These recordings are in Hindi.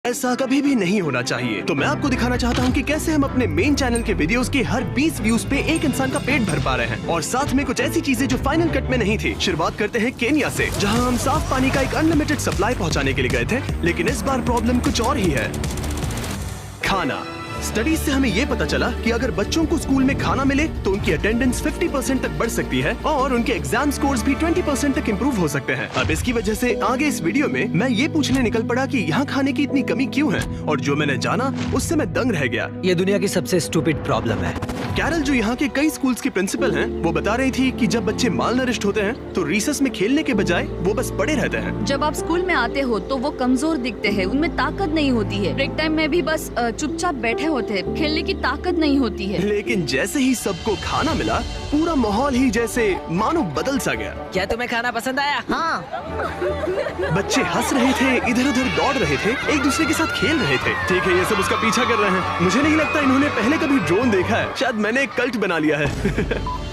ऐसा कभी भी नहीं होना चाहिए। तो मैं आपको दिखाना चाहता हूँ कि कैसे हम अपने मेन चैनल के वीडियोस के हर 20 व्यूज पे एक इंसान का पेट भर पा रहे हैं, और साथ में कुछ ऐसी चीजें जो फाइनल कट में नहीं थी। शुरुआत करते हैं केन्या से, जहाँ हम साफ पानी का एक अनलिमिटेड सप्लाई पहुँचाने के लिए गए थे, लेकिन इस बार प्रॉब्लम कुछ और ही है। खाना। स्टडीज से हमें ये पता चला कि अगर बच्चों को स्कूल में खाना मिले तो उनकी अटेंडेंस 50% तक बढ़ सकती है और उनके एग्जाम स्कोर्स भी 20% तक इंप्रूव हो सकते हैं। अब इसकी वजह से आगे इस वीडियो में मैं ये पूछने निकल पड़ा कि यहाँ खाने की इतनी कमी क्यों है, और जो मैंने जाना उससे मैं दंग रह गया। ये दुनिया की सबसे स्टूपिड प्रॉब्लम है। कैरल, जो यहाँ के कई स्कूल्स की प्रिंसिपल हैं, वो बता रही थी कि जब बच्चे माल नरिश्ड होते हैं तो रिसेस में खेलने के बजाय वो बस पड़े रहते हैं। जब आप स्कूल में आते हो तो वो कमजोर दिखते हैं, उनमें ताकत नहीं होती है। ब्रेक टाइम में भी बस चुपचाप बैठे होते हैं, खेलने की ताकत नहीं होती है। लेकिन जैसे ही सबको खाना मिला, पूरा माहौल ही जैसे मानो बदल सा गया। क्या तुम्हें खाना पसंद आया? हाँ। बच्चे हंस रहे थे, इधर उधर दौड़ रहे थे, एक दूसरे के साथ खेल रहे थे। ठीक है, ये सब उसका पीछा कर रहे हैं। मुझे नहीं लगता इन्होंने पहले कभी ड्रोन देखा है। शायद मैंने एक कल्ट बना लिया है।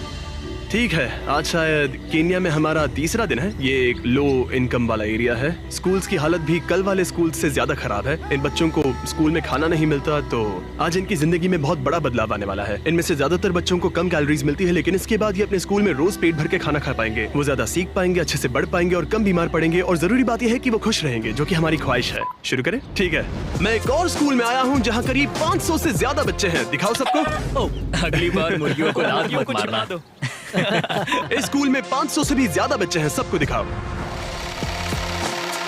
ठीक है, आज शायद केन्या में हमारा तीसरा दिन है। ये एक लो इनकम वाला एरिया है। स्कूल्स की हालत भी कल वाले स्कूल से ज्यादा खराब है। इन बच्चों को स्कूल में खाना नहीं मिलता, तो आज इनकी जिंदगी में बहुत बड़ा बदलाव आने वाला है। इनमें से ज्यादातर बच्चों को कम कैलोरीज मिलती है, लेकिन इसके बाद ये अपने स्कूल में रोज पेट भर के खाना खा पाएंगे। वो ज्यादा सीख पाएंगे, अच्छे से बढ़ पाएंगे और कम बीमार पड़ेंगे, और जरूरी बात यह है कि वो खुश रहेंगे, जो कि हमारी ख्वाहिश है। शुरू करें? ठीक है, मैं एक और स्कूल में आया हूँ जहाँ करीब 500 से ज्यादा बच्चे हैं। दिखाओ सबको। अगली बार मुर्गियों को लात मत मारना। दो। इस स्कूल में 500 से भी ज्यादा बच्चे हैं, सबको दिखाओ।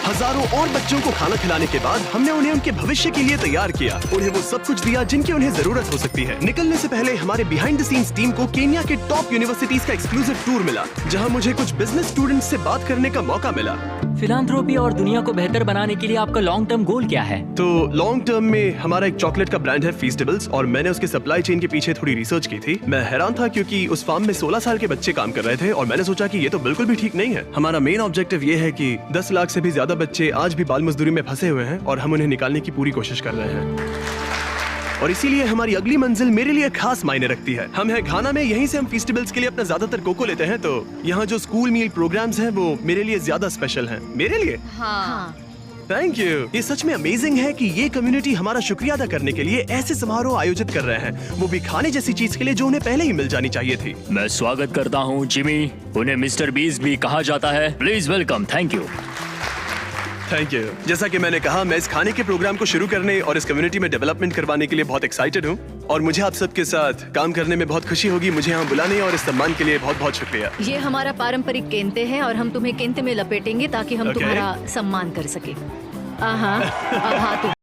हजारों और बच्चों को खाना खिलाने के बाद हमने उन्हें उनके भविष्य के लिए तैयार किया। उन्हें वो सब कुछ दिया जिनकी उन्हें जरूरत हो सकती है। निकलने से पहले हमारे बिहाइंड द सीन्स टीम को केन्या के टॉप यूनिवर्सिटीज का एक्सक्लूसिव टूर मिला, जहां मुझे कुछ बिजनेस स्टूडेंट्स से बात करने का मौका मिला। फिलांथ्रोपी और दुनिया को बेहतर बनाने के लिए आपका लॉन्ग टर्म गोल क्या है? तो लॉन्ग टर्म में हमारा एक चॉकलेट का ब्रांड है, फीस्टेबल्स, और मैंने उसके सप्लाई चेन के पीछे थोड़ी रिसर्च की थी। मैं हैरान था क्योंकि उस फार्म में 16 साल के बच्चे काम कर रहे थे, और मैंने सोचा कि ये तो बिल्कुल भी ठीक नहीं है। हमारा मेन ऑब्जेक्टिव ये है कि 10 लाख से भी ज्यादा बच्चे आज भी बाल मजदूरी में फंसे हुए हैं, और हम उन्हें निकालने की पूरी कोशिश कर रहे हैं। और इसीलिए हमारी अगली मंजिल मेरे लिए खास मायने रखती है। हम हैं घाना में, यहीं से हम फीस्टेबल्स के लिए अपना ज्यादातर कोको लेते हैं। तो यहाँ जो स्कूल मील प्रोग्राम्स हैं वो मेरे लिए ज्यादा स्पेशल हैं। मेरे लिए? हाँ। Thank you. ये सच में अमेजिंग है कि ये कम्युनिटी हमारा शुक्रिया अदा करने के लिए ऐसे समारोह आयोजित कर रहे हैं, वो भी खाने जैसी चीज के लिए जो उन्हें पहले ही मिल जानी चाहिए थी। मैं स्वागत करता हूँ जिमी, उन्हें मिस्टर बीस्ट भी कहा जाता है। Please welcome. Thank you. Thank you. जैसा कि मैंने कहा, मैं इस खाने के प्रोग्राम को शुरू करने और इस कम्युनिटी में डेवलपमेंट करवाने के लिए बहुत एक्साइटेड हूँ, और मुझे आप सबके साथ काम करने में बहुत खुशी होगी। मुझे यहाँ बुलाने और इस सम्मान के लिए बहुत बहुत शुक्रिया। ये हमारा पारंपरिक केंते हैं, और हम तुम्हें केंते में लपेटेंगे ताकि हम तुम्हारा सम्मान कर सके। अब हाँ,